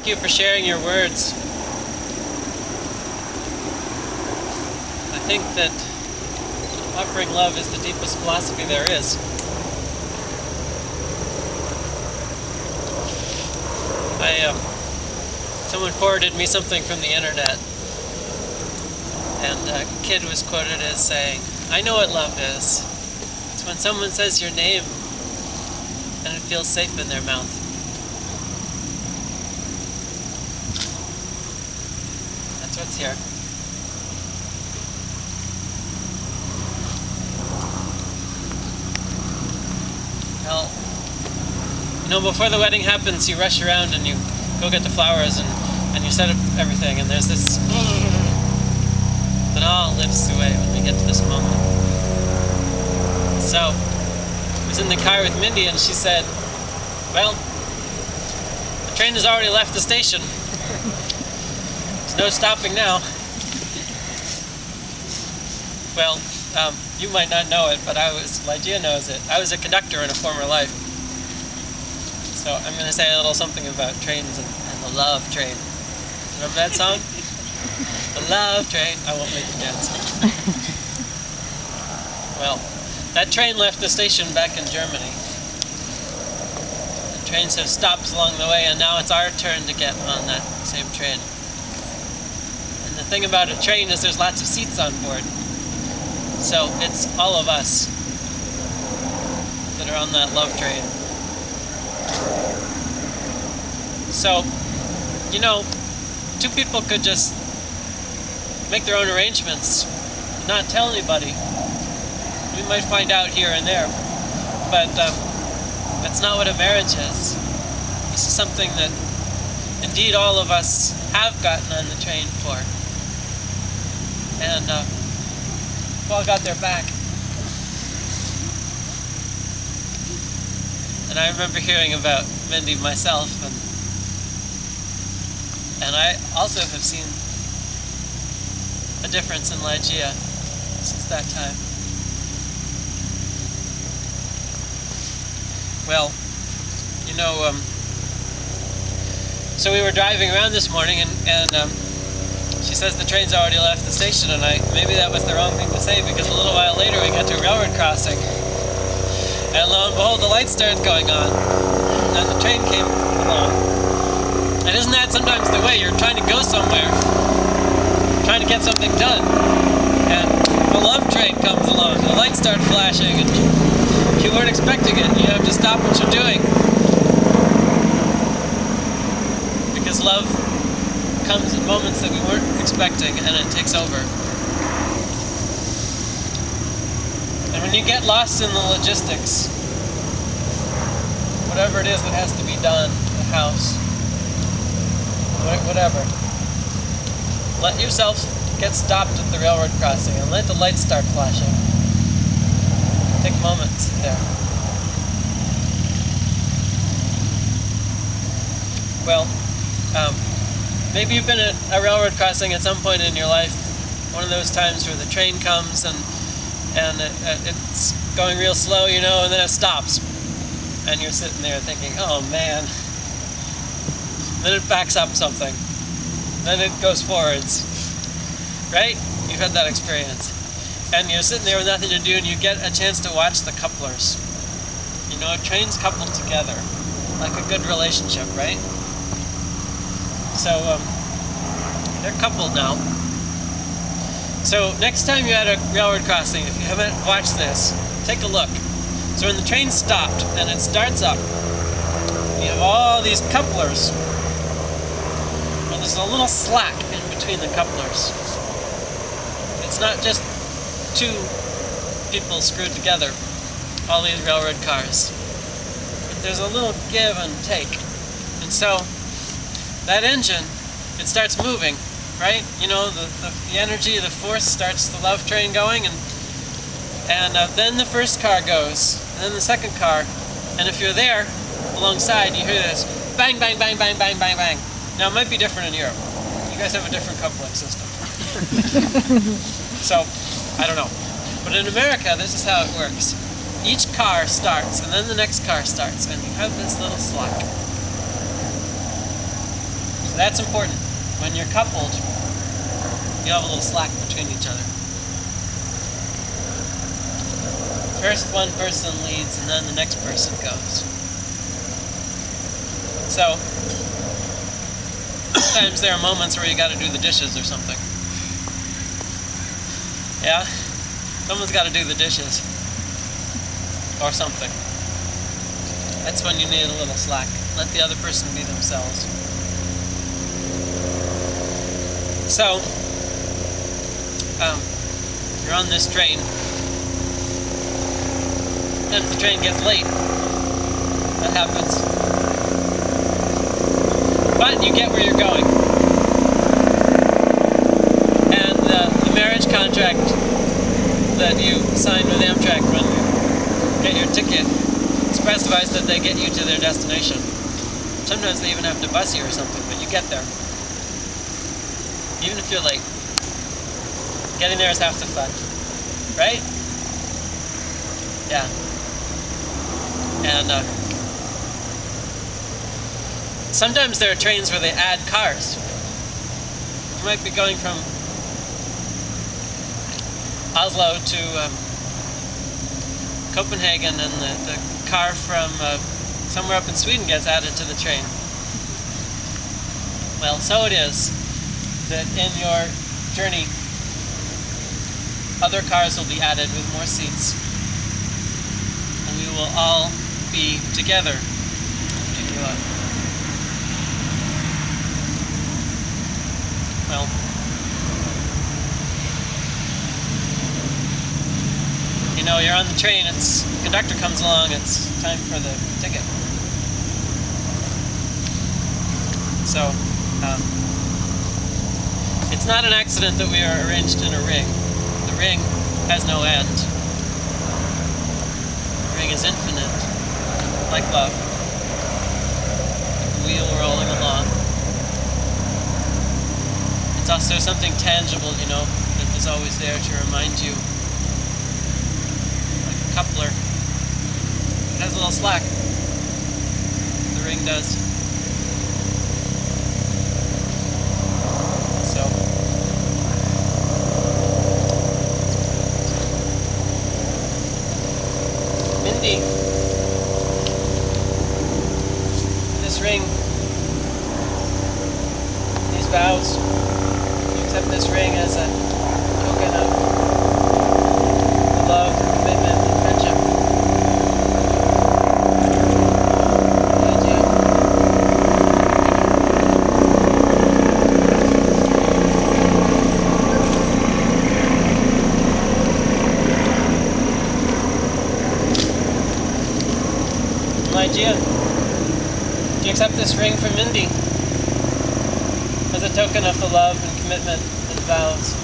Thank you for sharing your words. I think that offering love is the deepest philosophy there is. Someone forwarded me something from the internet, and a kid was quoted as saying, "I know what love is. It's when someone says your name and it feels safe in their mouth." That's what's here. Well, you know, before the wedding happens, you rush around and you go get the flowers and you set up everything, and there's this that all lifts away when we get to this moment. So, I was in the car with Mindy and she said, "Well, the train has already left the station. There's no stopping now." Well, you might not know it, but Ligeia knows it. I was a conductor in a former life. So I'm going to say a little something about trains and the love train. Remember that song? The love train. I won't make you dance. Well, that train left the station back in Germany. The trains have stopped along the way, and now it's our turn to get on that same train. And the thing about a train is there's lots of seats on board. So it's all of us that are on that love train. So, you know, two people could just make their own arrangements, not tell anybody. We might find out here and there, but that's not what a marriage is. This is something that indeed all of us have gotten on the train for. And we've all got their back. And I remember hearing about Mindy myself, and I also have seen a difference in Ligeia since that time. Well, you know, so we were driving around this morning, and she says the train's already left the station, and maybe that was the wrong thing to say, because a little while later we got to a railroad crossing, and lo and behold, the lights started going on, and the train came along. And isn't that sometimes the way? You're trying to go somewhere, trying to get something done, and the love train comes along, and the lights start flashing, and you weren't expecting it, you have to stop what you're doing. Because love comes in moments that we weren't expecting, and it takes over. And when you get lost in the logistics, whatever it is that has to be done, the house, whatever, let yourself get stopped at the railroad crossing and let the lights start flashing. Take moments there. Well, maybe you've been at a railroad crossing at some point in your life, one of those times where the train comes and it's going real slow, you know, and then it stops. And you're sitting there thinking, oh man. Then it backs up something. Then it goes forwards. Right? You've had that experience. And you're sitting there with nothing to do, and you get a chance to watch the couplers. You know, trains couple together, like a good relationship, right? So, they're coupled now. So, next time you're at a railroad crossing, if you haven't watched this, take a look. So when the train stopped, and it starts up, you have all these couplers. And there's a little slack in between the couplers. It's not just two people screwed together, all these railroad cars. There's a little give and take. And so, that engine, it starts moving, right? You know, the energy, the force starts the love train going, and then the first car goes, and then the second car, and if you're there, alongside, you hear this bang, bang, bang, bang, bang, bang, bang. Now, it might be different in Europe. You guys have a different coupling system. So, I don't know. But in America, this is how it works. Each car starts, and then the next car starts, and you have this little slack. So that's important. When you're coupled, you have a little slack between each other. First one person leads and then the next person goes. So sometimes there are moments where you got to do the dishes or something. Yeah? Someone's got to do the dishes. Or something. That's when you need a little slack. Let the other person be themselves. So, you're on this train. Sometimes the train gets late. That happens. But you get where you're going. And the marriage contract that you signed with Amtrak when you get your ticket specifies that they get you to their destination. Sometimes they even have to bus you or something, but you get there. Even if you're late. Getting there is half the fun. Right? Yeah. And sometimes there are trains where they add cars. You might be going from Oslo to Copenhagen, and the car from somewhere up in Sweden gets added to the train. Well, so it is that in your journey, other cars will be added with more seats, and we will all be together. Well, you know, you're on the train, the conductor comes along, it's time for the ticket. So, it's not an accident that we are arranged in a ring. The ring has no end. The ring is infinite, like love. Like a wheel rolling along. It's also something tangible, you know, that is always there to remind you. Like a coupler. It has a little slack. The ring does. So, Mindy, this ring, these vows, you accept this ring as a token of love, commitment, and friendship. Ligeia, do you accept this ring from Mindy as a token of the love and commitment and vows?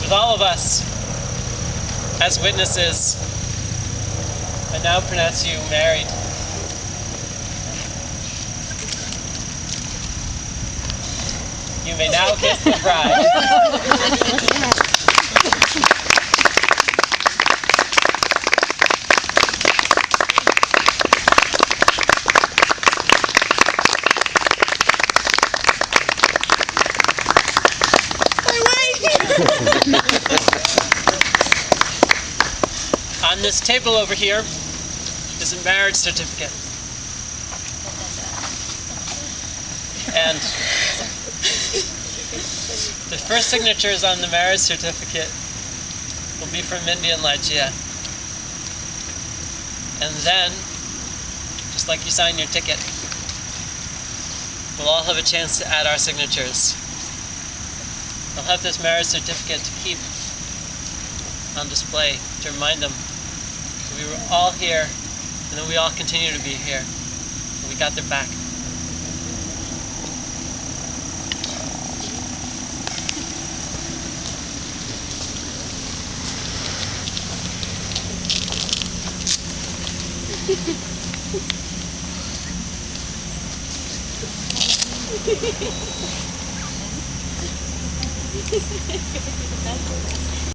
With all of us as witnesses, I now pronounce you married. You may now kiss the bride. On this table over here is a marriage certificate. And the first signatures on the marriage certificate will be from Mindy and Ligeia. And then, just like you sign your ticket, we'll all have a chance to add our signatures. They'll have this marriage certificate to keep on display to remind them that we were all here and that we all continue to be here. And we got their back. Hehehehe